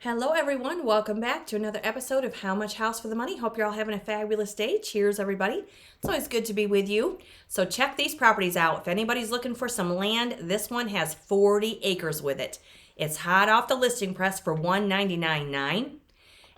Hello, everyone. Welcome back to another episode of How Much House for the Money. Hope you're all having a fabulous day. Cheers, everybody. It's always good to be with you. So check these properties out. If anybody's looking for some land, this one has 40 acres with it. It's hot off the listing press for $199,900.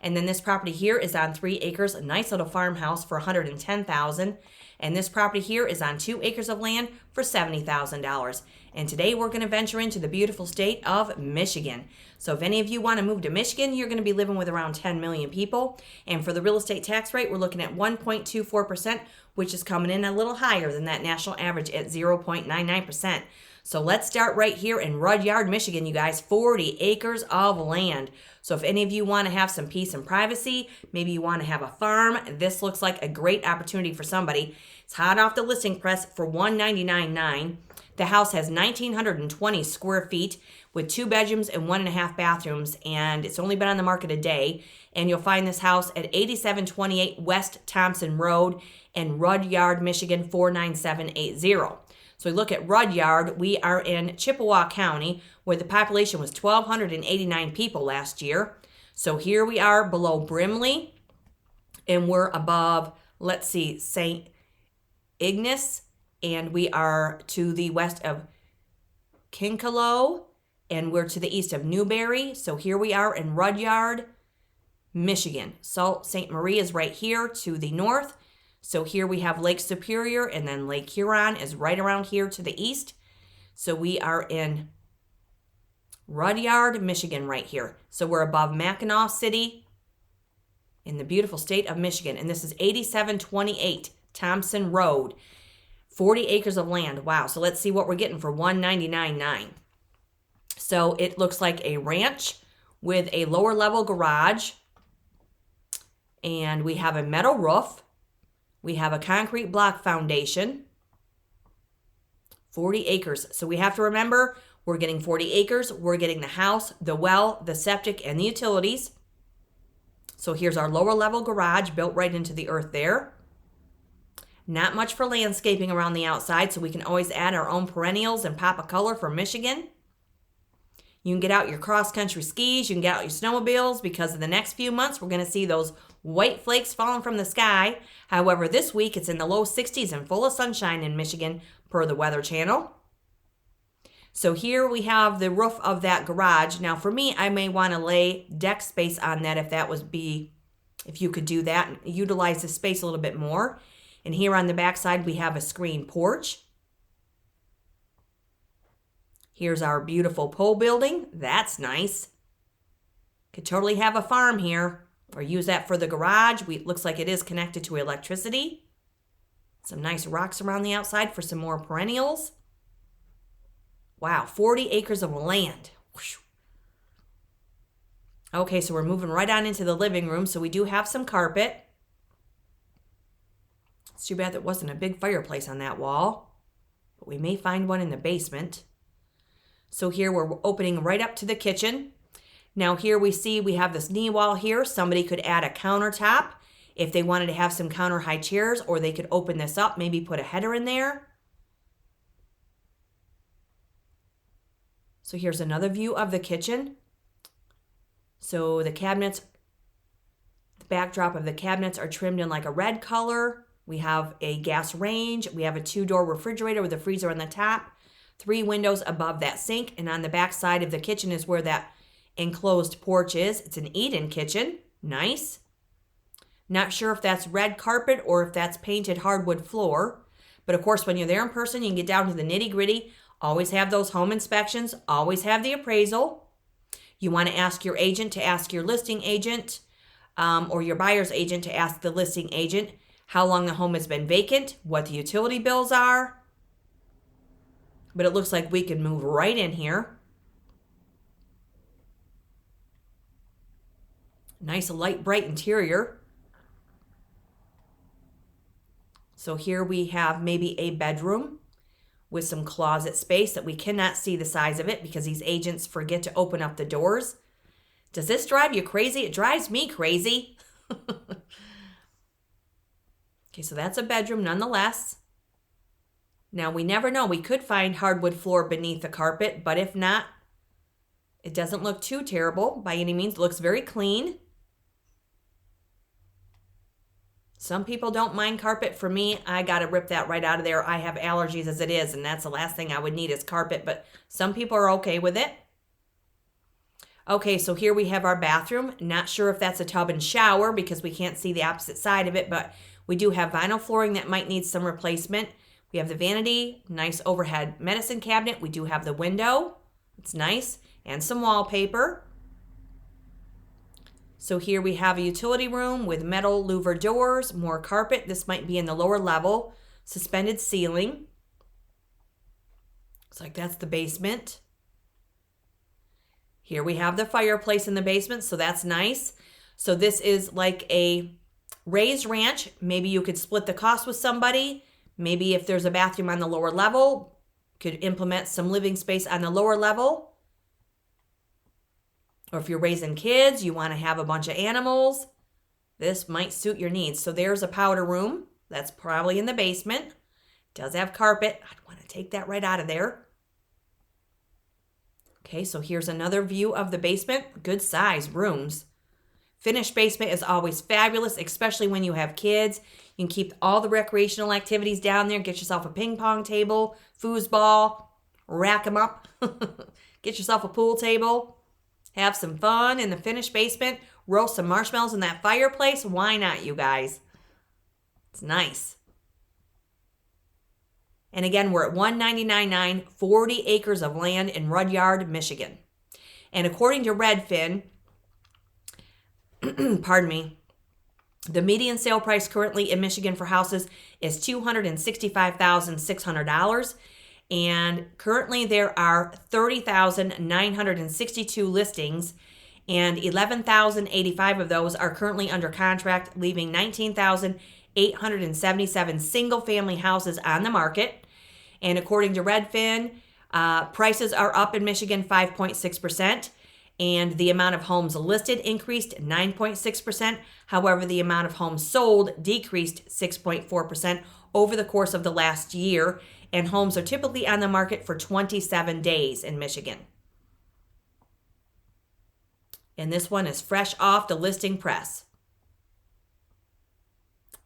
And then this property here is on 3 acres, a nice little farmhouse for $110,000. And this property here is on 2 acres of land for $70,000. And today we're going to venture into the beautiful state of Michigan. So if any of you want to move to Michigan, you're going to be living with around 10 million people. And for the real estate tax rate, we're looking at 1.24%, which is coming in a little higher than that national average at 0.99%. So let's start right here in Rudyard, Michigan, you guys. 40 acres of land. So if any of you want to have some peace and privacy, maybe you want to have a farm, this looks like a great opportunity for somebody. It's hot off the listing press for $199,900. The house has 1,920 square feet with 2 bedrooms and 1.5 bathrooms, and it's only been on the market a day. And you'll find this house at 8728 West Thompson Road in Rudyard, Michigan, 49780. So we look at Rudyard. We are in Chippewa County, where the population was 1,289 people last year. So here we are below Brimley, and we're above, let's see, St. Ignace, and we are to the west of Kinkalow, and we're to the east of Newberry. So here we are in Rudyard, Michigan. Sault Ste. Marie is right here to the north. So here we have Lake Superior, and then Lake Huron is right around here to the east. So we are in Rudyard, Michigan right here. So we're above Mackinac City in the beautiful state of Michigan. And this is 8728 Thompson Road. 40 acres of land. Wow. So let's see what we're getting for $199,900. So it looks like a ranch with a lower level garage. And we have a metal roof. We have a concrete block foundation. 40 acres. So we have to remember, we're getting 40 acres. We're getting the house, the well, the septic, and the utilities. So here's our lower level garage built right into the earth there. Not much for landscaping around the outside, so we can always add our own perennials and pop a color for Michigan. You can get out your cross-country skis, you can get out your snowmobiles, because in the next few months, we're going to see those white flakes falling from the sky. However, this week, it's in the low 60s and full of sunshine in Michigan, per the Weather Channel. So here we have the roof of that garage. Now, for me, I may want to lay deck space on that if you could do that and utilize the space a little bit more. And here on the backside, we have a screen porch. Here's our beautiful pole building. That's nice. Could totally have a farm here or use that for the garage. Looks like it is connected to electricity. Some nice rocks around the outside for some more perennials. Wow, 40 acres of land. Whew. Okay, so we're moving right on into the living room. So we do have some carpet. It's too bad there wasn't a big fireplace on that wall, but we may find one in the basement. So here we're opening right up to the kitchen. Now here we see we have this knee wall here. Somebody could add a countertop if they wanted to have some counter high chairs, or they could open this up, maybe put a header in there. So here's another view of the kitchen. So the backdrop of the cabinets are trimmed in like a red color. We have a gas range. We have a 2-door refrigerator with a freezer on the top. 3 windows above that sink. And on the back side of the kitchen is where that enclosed porch is. It's an eat-in kitchen. Nice. Not sure if that's red carpet or if that's painted hardwood floor. But of course, when you're there in person, you can get down to the nitty-gritty. Always have those home inspections. Always have the appraisal. You want to ask your agent to ask your listing agent, or your buyer's agent to ask the listing agent how long the home has been vacant, what the utility bills are. But it looks like we can move right in here. Nice light bright interior. So here we have maybe a bedroom with some closet space that we cannot see the size of it because these agents forget to open up the doors. Does this drive you crazy? It drives me crazy. Okay, so that's a bedroom nonetheless. Now, we never know. We could find hardwood floor beneath the carpet, but if not, It doesn't look too terrible by any means. It looks very clean. Some people don't mind carpet. For me, I got to rip that right out of there. I have allergies as it is, and that's the last thing I would need is carpet, but some people are okay with it. Okay, so here we have our bathroom. Not sure if that's a tub and shower because we can't see the opposite side of it, but we do have vinyl flooring that might need some replacement. We have the vanity, nice overhead medicine cabinet. We do have the window. It's nice. And some wallpaper. So here we have a utility room with metal louver doors, more carpet. This might be in the lower level. Suspended ceiling. Looks like that's the basement. Here we have the fireplace in the basement, so that's nice. So this is like a raised ranch. Maybe you could split the cost with somebody. Maybe if there's a bathroom on the lower level, could implement some living space on the lower level. Or if you're raising kids, you want to have a bunch of animals, this might suit your needs. So there's a powder room. That's probably in the basement. Does have carpet. I'd want to take that right out of there. Okay, so here's another view of the basement. Good size rooms. Finished basement is always fabulous, especially when you have kids. You can keep all the recreational activities down there. Get yourself a ping pong table, foosball, rack them up. Get yourself a pool table. Have some fun in the finished basement. Roast some marshmallows in that fireplace. Why not, you guys? It's nice. And again, we're at 199.9, 40 acres of land in Rudyard, Michigan. And according to Redfin, pardon me, the median sale price currently in Michigan for houses is $265,600. And currently there are 30,962 listings, and 11,085 of those are currently under contract, leaving 19,877 single-family houses on the market. And according to Redfin, prices are up in Michigan 5.6%, and the amount of homes listed increased 9.6%. However, the amount of homes sold decreased 6.4% over the course of the last year, and homes are typically on the market for 27 days in Michigan. And this one is fresh off the listing press.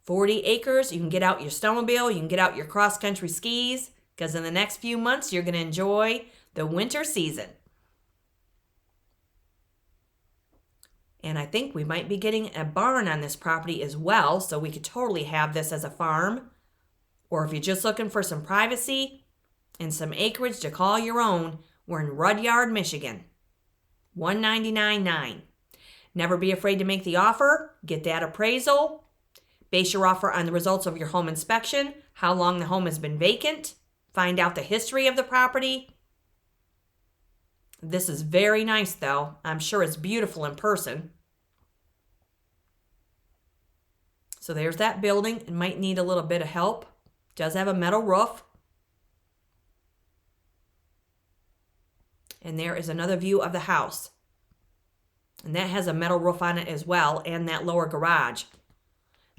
40 acres, you can get out your snowmobile, you can get out your cross-country skis, because in the next few months, you're going to enjoy the winter season. And I think we might be getting a barn on this property as well, so we could totally have this as a farm. Or if you're just looking for some privacy and some acreage to call your own, we're in Rudyard, Michigan. 199.9. Never be afraid to make the offer. Get that appraisal. Base your offer on the results of your home inspection, how long the home has been vacant. Find out the history of the property. This is very nice, though. I'm sure it's beautiful in person. So there's that building. It might need a little bit of help. Does have a metal roof. And there is another view of the house. And that has a metal roof on it as well, and that lower garage.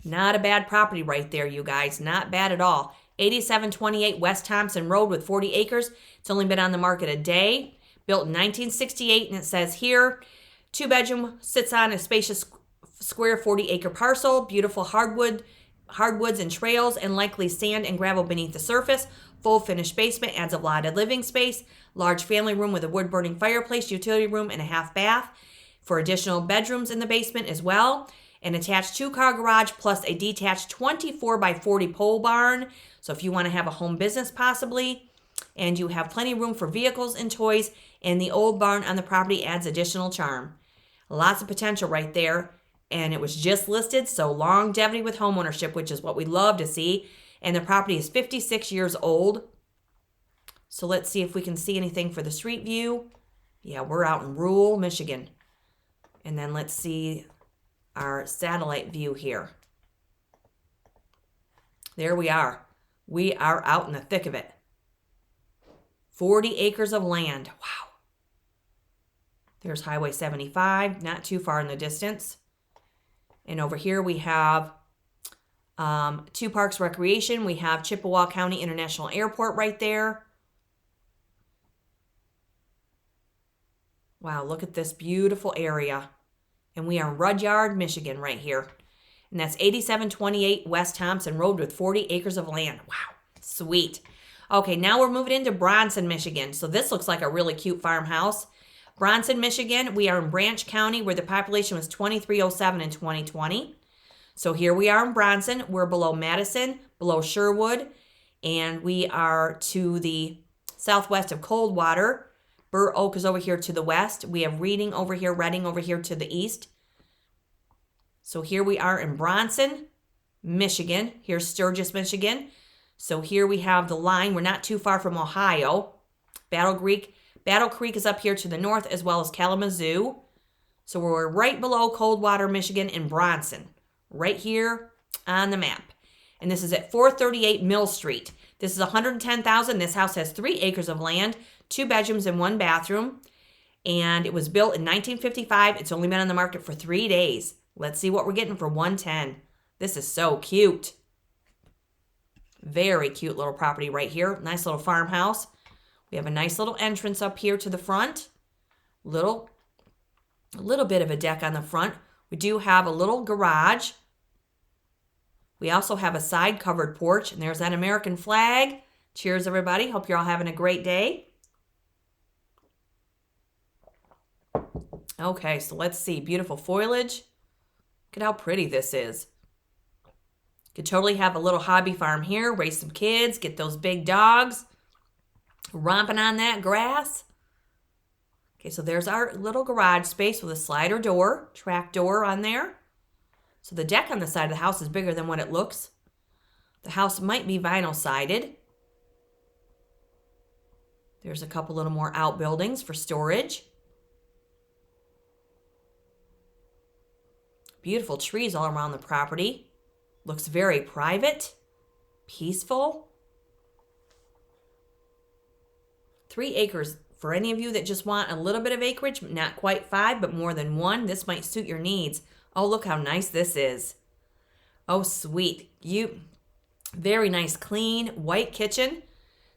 Not a bad property right there, you guys. Not bad at all. 8728 West Thompson Road with 40 acres. It's only been on the market a day. Built in 1968, and it says here, 2-bedroom, sits on a spacious square 40-acre parcel. Beautiful hardwoods and trails, and likely sand and gravel beneath the surface. Full finished basement, adds a lot of living space. Large family room with a wood-burning fireplace, utility room, and a half bath. For additional bedrooms in the basement as well. An attached 2-car garage plus a detached 24 by 40 pole barn. So if you want to have a home business possibly. And you have plenty of room for vehicles and toys. And the old barn on the property adds additional charm. Lots of potential right there. And it was just listed, so longevity with homeownership, which is what we love to see. And the property is 56 years old. So let's see if we can see anything for the street view. Yeah, we're out in rural Michigan. And then let's see our satellite view here. There we are. We are out in the thick of it. 40 acres of land. Wow. There's Highway 75, not too far in the distance. And over here we have 2 Parks Recreation. We have Chippewa County International Airport right there. Wow, look at this beautiful area. And we are in Rudyard, Michigan right here. And that's 8728 West Thompson Road with 40 acres of land. Wow, sweet. Okay, now we're moving into Bronson, Michigan. So this looks like a really cute farmhouse. Bronson, Michigan, we are in Branch County where the population was 2307 in 2020. So here we are in Bronson. We're below Madison, below Sherwood, and we are to the southwest of Coldwater. Burr Oak is over here to the west. We have Reading over here, Reading over here to the east. So here we are in Bronson, Michigan. Here's Sturgis, Michigan. So here we have the line. We're not too far from Ohio. Battle Creek is up here to the north, as well as Kalamazoo. So we're right below Coldwater, Michigan in Bronson, right here on the map. And this is at 438 Mill Street. This is $110,000. This house has 3 acres of land, 2 bedrooms and 1 bathroom. And it was built in 1955. It's only been on the market for 3 days. Let's see what we're getting for $110,000. This is so cute. Very cute little property right here. Nice little farmhouse. We have a nice little entrance up here to the front. A little bit of a deck on the front. We do have a little garage. We also have a side covered porch, and there's that American flag. Cheers, everybody. Hope you're all having a great day. Okay, so let's see. Beautiful foliage. Look at how pretty this is. Could totally have a little hobby farm here, raise some kids, get those big dogs romping on that grass. Okay, so there's our little garage space with a slider door, track door on there. So the deck on the side of the house is bigger than what it looks. The house might be vinyl sided. There's a couple little more outbuildings for storage. Beautiful trees all around the property. Looks very private, peaceful. 3 acres. For any of you that just want a little bit of acreage, not quite 5, but more than 1, this might suit your needs. Oh, look how nice this is. Oh, sweet. Very nice, clean, white kitchen.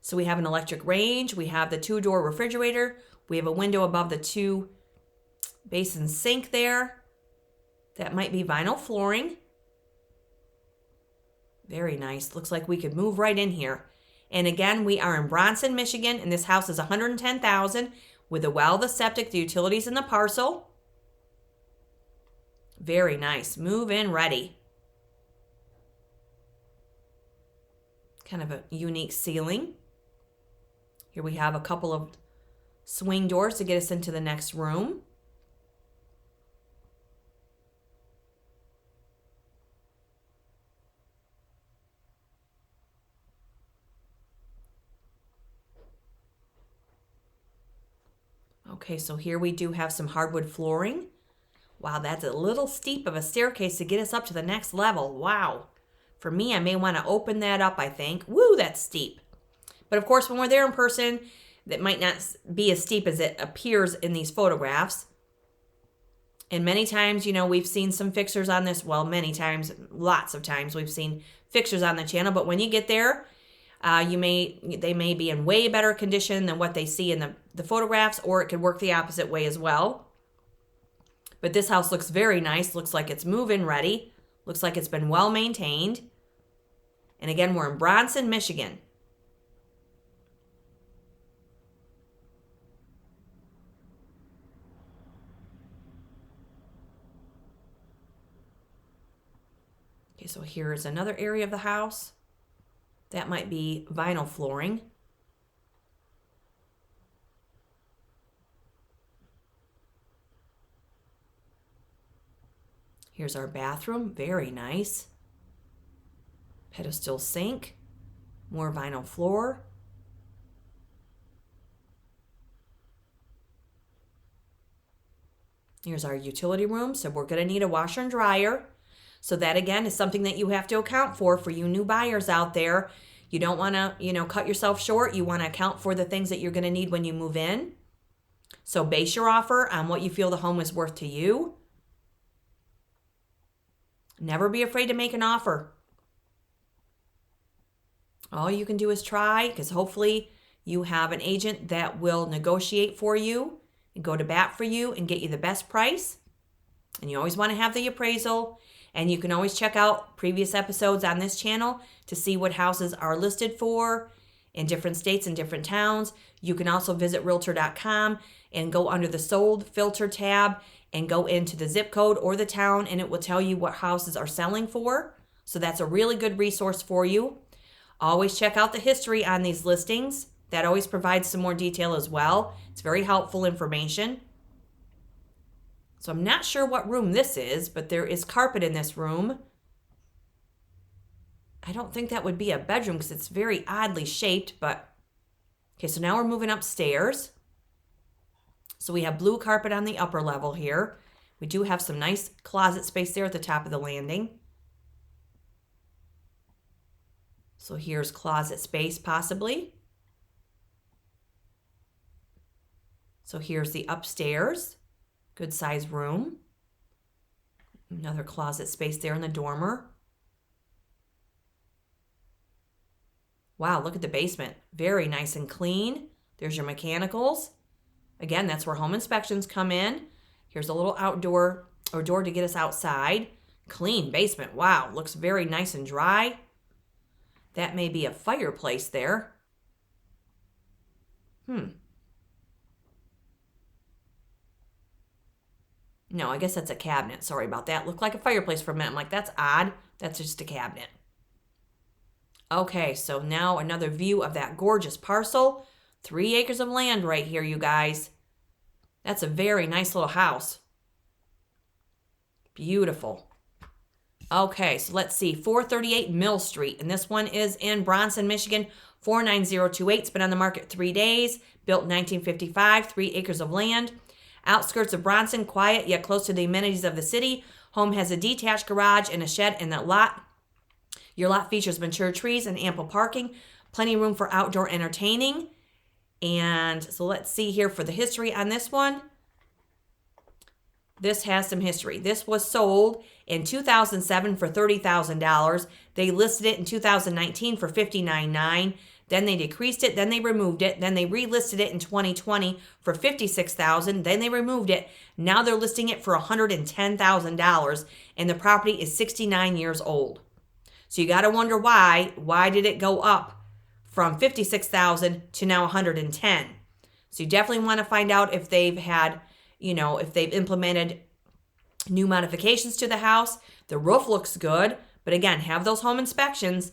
So we have an electric range. We have the 2-door refrigerator. We have a window above the 2-basin sink there. That might be vinyl flooring. Very nice. Looks like we could move right in here. And again, we are in Bronson, Michigan, and this house is $110,000 with the well, the septic, the utilities, and the parcel. Very nice. Move in ready. Kind of a unique ceiling. Here we have a couple of swing doors to get us into the next room. Okay, so here we do have some hardwood flooring. Wow, that's a little steep of a staircase to get us up to the next level. Wow. For me, I may want to open that up, I think. Woo, that's steep. But of course, when we're there in person, that might not be as steep as it appears in these photographs. And many times, we've seen some fixers on this. Well, many times, lots of times, we've seen fixers on the channel. But when you get there, they may be in way better condition than what they see in the photographs, or it could work the opposite way as well. But this house looks very nice. Looks like it's move-in ready. Looks like it's been well maintained. And again, we're in Bronson, Michigan. Okay, so here's another area of the house. That might be vinyl flooring. Here's our bathroom, very nice. Pedestal sink, more vinyl floor. Here's our utility room, so we're going to need a washer and dryer. So that, again, is something that you have to account for you new buyers out there. You don't want to, cut yourself short. You want to account for the things that you're going to need when you move in. So base your offer on what you feel the home is worth to you. Never be afraid to make an offer. All you can do is try, because hopefully you have an agent that will negotiate for you and go to bat for you and get you the best price. And you always want to have the appraisal. And you can always check out previous episodes on this channel to see what houses are listed for in different states and different towns. You can also visit Realtor.com and go under the sold filter tab and go into the zip code or the town, and it will tell you what houses are selling for. So that's a really good resource for you. Always check out the history on these listings. That always provides some more detail as well. It's very helpful information. So I'm not sure what room this is, but there is carpet in this room. I don't think that would be a bedroom because it's very oddly shaped, but okay, so now we're moving upstairs. So we have blue carpet on the upper level here. We do have some nice closet space there at the top of the landing. So here's closet space possibly. So here's the upstairs. Good size room. Another closet space there in the dormer. Wow, look at the basement. Very nice and clean. There's your mechanicals. Again, that's where home inspections come in. Here's a little outdoor or door to get us outside. Clean basement. Wow, looks very nice and dry. That may be a fireplace there. No, I guess that's a cabinet. Sorry about that. Looked like a fireplace for a minute. I'm like, that's odd. That's just a cabinet. Okay, so now another view of that gorgeous parcel. 3 acres of land right here, you guys. That's a very nice little house. Beautiful. Okay, so let's see. 438 Mill Street. And this one is in Bronson, Michigan. 49028. It's been on the market 3 days. Built in 1955. 3 acres of land. Outskirts of Bronson, quiet yet close to the amenities of the city. Home has a detached garage and a shed in that lot. Your lot features mature trees and ample parking. Plenty of room for outdoor entertaining. And so let's see here for the history on this one. This has some history. This was sold in 2007 for $30,000. They listed it in 2019 for $59,900. Then they decreased it. Then they removed it. Then they relisted it in 2020 for $56,000. Then they removed it. Now they're listing it for $110,000. And the property is 69 years old. So you got to wonder why. Why did it go up from $56,000 to now $110,000? So you definitely want to find out if they've had, if they've implemented new modifications to the house. The roof looks good. But again, have those home inspections.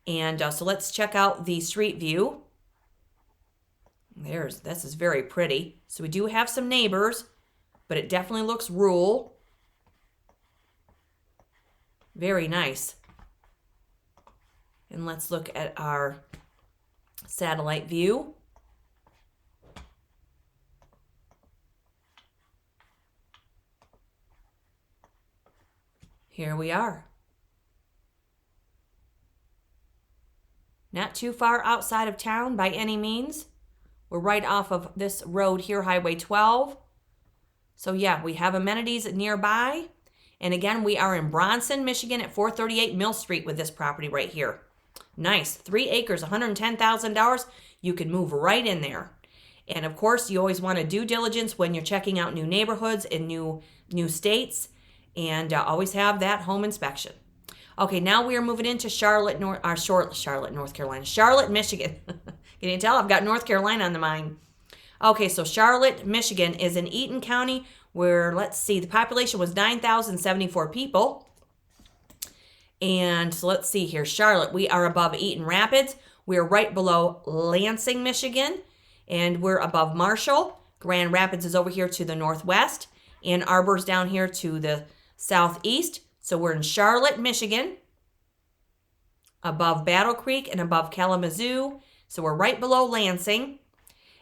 And so let's check out the street view. This is very pretty. So we do have some neighbors, but it definitely looks rural. Very nice. And let's look at our satellite view. Here we are. Not too far outside of town by any means. We're right off of this road here, Highway 12. So yeah, we have amenities nearby. And again, we are in Bronson, Michigan at 438 Mill Street with this property right here. Nice. 3 acres, $110,000. You can move right in there. And of course, you always want to due diligence when you're checking out new neighborhoods in new states. And always have that home inspection. Okay, now we are moving into Charlotte, North Carolina. Charlotte, Michigan. Can you tell? I've got North Carolina on the mind. Okay, so Charlotte, Michigan is in Eaton County where, let's see, the population was 9,074 people. And so let's see here. Charlotte, we are above Eaton Rapids. We're right below Lansing, Michigan. And we're above Marshall. Grand Rapids is over here to the northwest. Ann Arbor's down here to the southeast. So we're in Charlotte, Michigan, above Battle Creek and above Kalamazoo. So we're right below Lansing.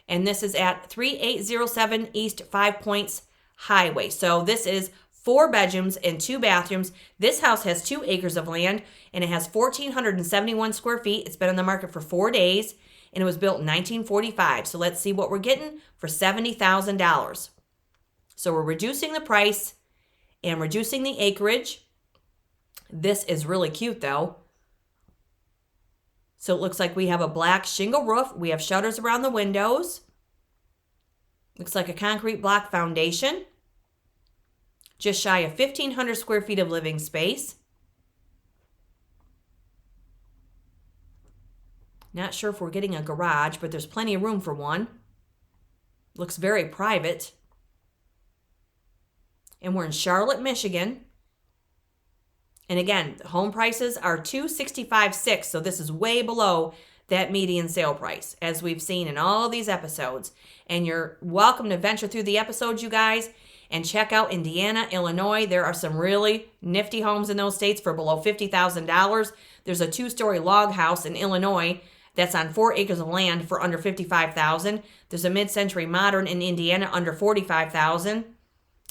And this is at 3807 East 5 Points Highway. So this is 4 bedrooms and 2 bathrooms. This house has 2 acres of land and it has 1,471 square feet. It's been on the market for 4 days and it was built in 1945. So let's see what we're getting for $70,000. So we're reducing the price and reducing the acreage. This is really cute though. So it looks like we have a black shingle roof. We have shutters around the windows. Looks like a concrete block foundation. Just shy of 1,500 square feet of living space. Not sure if we're getting a garage, but there's plenty of room for one. Looks very private. And we're in Charlotte, Michigan. And again, home prices are $265,600, so this is way below that median sale price, as we've seen in all these episodes. And you're welcome to venture through the episodes, you guys, and check out Indiana, Illinois. There are some really nifty homes in those states for below $50,000. There's a 2-story log house in Illinois that's on 4 acres of land for under $55,000. There's a mid-century modern in Indiana under $45,000.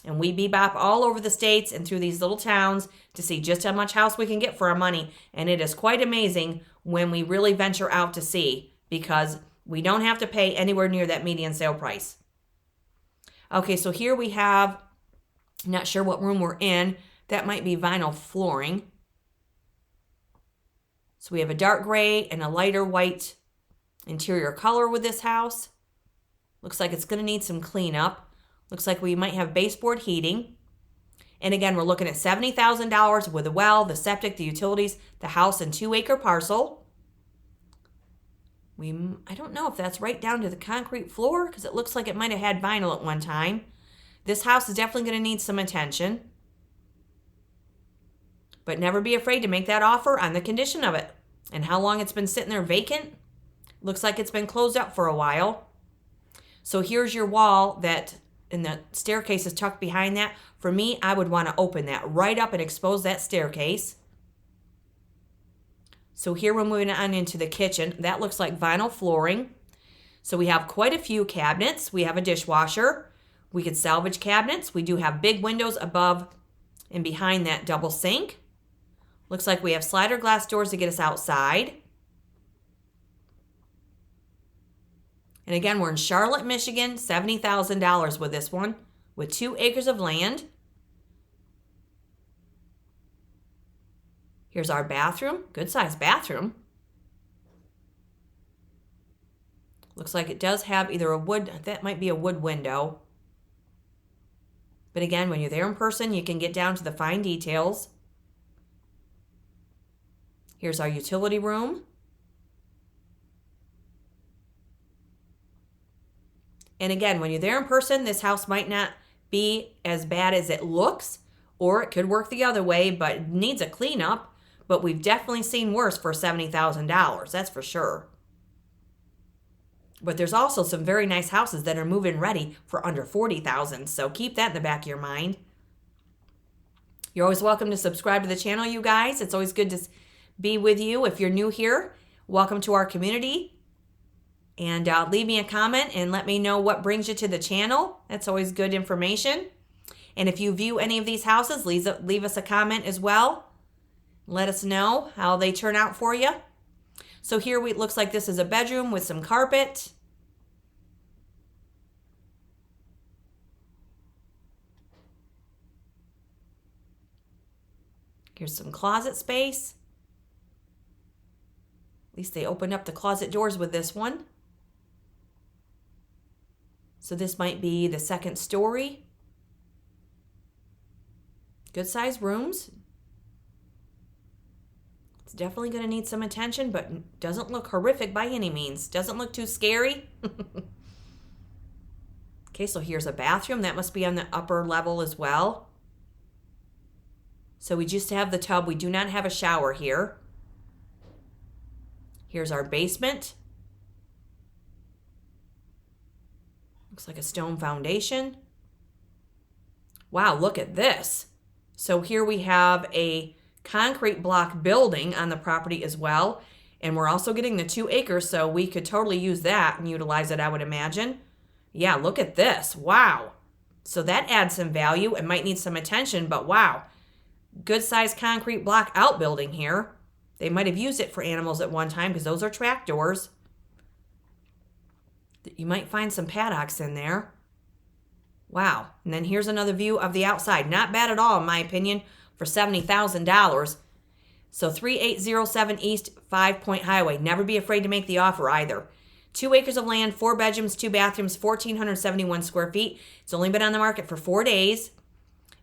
And we bebop all over the states and through these little towns to see just how much house we can get for our money. And it is quite amazing when we really venture out to see, because we don't have to pay anywhere near that median sale price. Okay, so here we have, not sure what room we're in. That might be vinyl flooring. So we have a dark gray and a lighter white interior color with this house. Looks like it's going to need some cleanup. Looks like we might have baseboard heating. And again, we're looking at $70,000 with a well, the septic, the utilities, the house, and 2-acre parcel. I don't know if that's right down to the concrete floor, because it looks like it might have had vinyl at one time. This house is definitely going to need some attention. But never be afraid to make that offer on the condition of it. And how long it's been sitting there vacant. Looks like it's been closed up for a while. So here's your wall that, and the staircase is tucked behind that. For me, I would want to open that right up and expose that staircase. So here we're moving on into the kitchen. That looks like vinyl flooring. So we have quite a few cabinets. We have a dishwasher. We could salvage cabinets. We do have big windows above and behind that double sink. Looks like we have slider glass doors to get us outside. And again, we're in Charlotte, Michigan, $70,000 with this one, with 2 acres of land. Here's our bathroom, good sized bathroom. Looks like it does have either a wood, that might be a wood window. But again, when you're there in person, you can get down to the fine details. Here's our utility room. And again, when you're there in person, this house might not be as bad as it looks, or it could work the other way, but it needs a cleanup. But we've definitely seen worse for $70,000, that's for sure. But there's also some very nice houses that are move-in ready for under $40,000, so keep that in the back of your mind. You're always welcome to subscribe to the channel, you guys. It's always good to be with you. If you're new here, welcome to our community. And leave me a comment and let me know what brings you to the channel. That's always good information. And if you view any of these houses, leave us a comment as well. Let us know how they turn out for you. So here it looks like this is a bedroom with some carpet. Here's some closet space. At least they opened up the closet doors with this one. So this might be the second story. Good sized rooms. It's definitely going to need some attention, but doesn't look horrific by any means. Doesn't look too scary. Okay, so here's a bathroom. That must be on the upper level as well. So we just have the tub. We do not have a shower here. Here's our basement. Looks like a stone foundation. Wow, look at this. So here we have a concrete block building on the property as well. And we're also getting the 2 acres, so we could totally use that and utilize it, I would imagine. Yeah, look at this. Wow. So that adds some value. It might need some attention, but wow. Good sized concrete block outbuilding here. They might have used it for animals at one time because those are track doors. You might find some paddocks in there. Wow. And then here's another view of the outside. Not bad at all, in my opinion, for $70,000. So 3807 East 5 Point Highway. Never be afraid to make the offer either. 2 acres of land, 4 bedrooms, 2 bathrooms, 1,471 square feet. It's only been on the market for 4 days.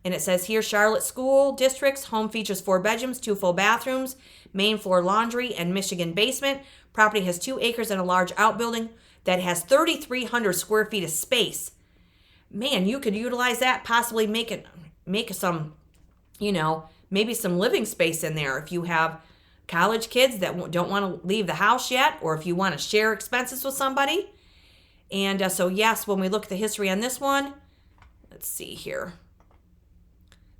And it says here, Charlotte School Districts. Home features 4 bedrooms, 2 full bathrooms, main floor laundry, and Michigan basement. Property has 2 acres and a large outbuilding that has 3,300 square feet of space. Man, you could utilize that, possibly make some, maybe some living space in there if you have college kids that don't want to leave the house yet, or if you want to share expenses with somebody. And so yes, when we look at the history on this one, let's see here.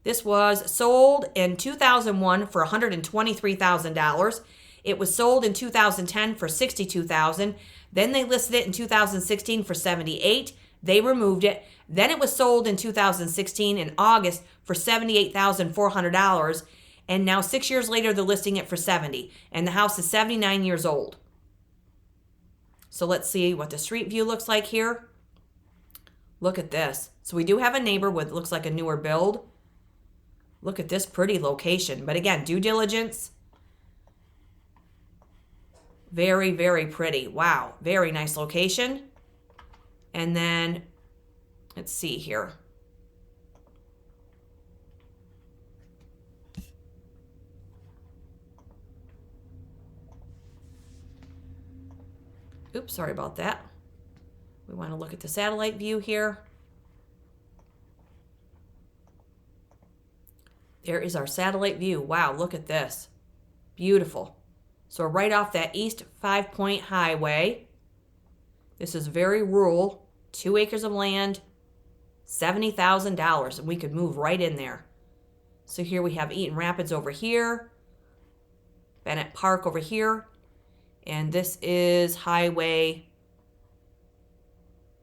This was sold in 2001 for $123,000. It was sold in 2010 for $62,000. Then they listed it in 2016 for $78,000. They removed it. Then it was sold in 2016 in August for $78,400. And now 6 years later, they're listing it for $70,000. And the house is 79 years old. So let's see what the street view looks like here. Look at this. So we do have a neighbor with looks like a newer build. Look at this pretty location. But again, due diligence. Very, very pretty. Wow. Very nice location. And then, let's see here. Oops, sorry about that. We want to look at the satellite view here. There is our satellite view. Wow, look at this. Beautiful. So we're right off that East 5 Point Highway. This is very rural. 2 acres of land, $70,000, and we could move right in there. So here we have Eaton Rapids over here, Bennett Park over here, and this is Highway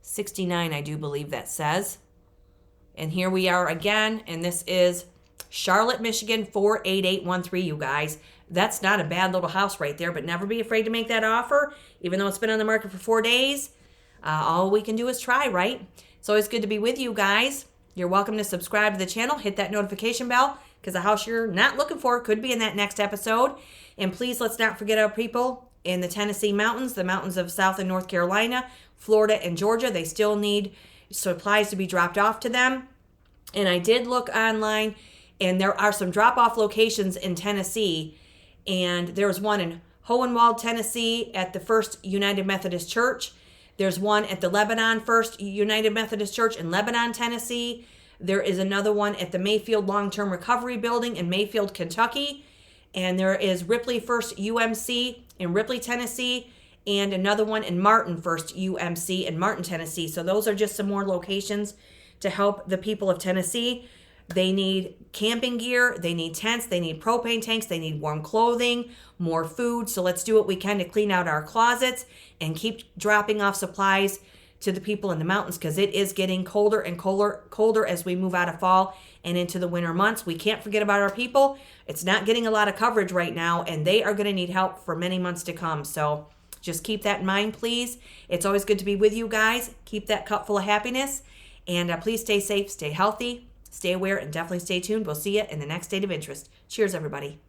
69, I do believe that says. And here we are again, and this is Charlotte, Michigan, 48813, you guys. That's not a bad little house right there, but never be afraid to make that offer, even though it's been on the market for 4 days. All we can do is try, right? It's always good to be with you guys. You're welcome to subscribe to the channel. Hit that notification bell, because the house you're not looking for could be in that next episode. And please, let's not forget our people in the Tennessee mountains, the mountains of South and North Carolina, Florida, and Georgia. They still need supplies to be dropped off to them. And I did look online, and there are some drop-off locations in Tennessee. And there's one in Hohenwald, Tennessee at the First United Methodist Church. There's one at the Lebanon First United Methodist Church in Lebanon, Tennessee. There is another one at the Mayfield Long-Term Recovery Building in Mayfield, Kentucky. And there is Ripley First UMC in Ripley, Tennessee. And another one in Martin First UMC in Martin, Tennessee. So those are just some more locations to help the people of Tennessee. They need camping gear, they need tents, they need propane tanks, they need warm clothing, more food. So let's do what we can to clean out our closets and keep dropping off supplies to the people in the mountains, because it is getting colder and colder as we move out of fall and into the winter months. We can't forget about our people. It's not getting a lot of coverage right now, and they are going to need help for many months to come. So just keep that in mind, please. It's always good to be with you guys. Keep that cup full of happiness, and please stay safe, stay healthy. Stay aware, and definitely stay tuned. We'll see you in the next State of Interest. Cheers, everybody.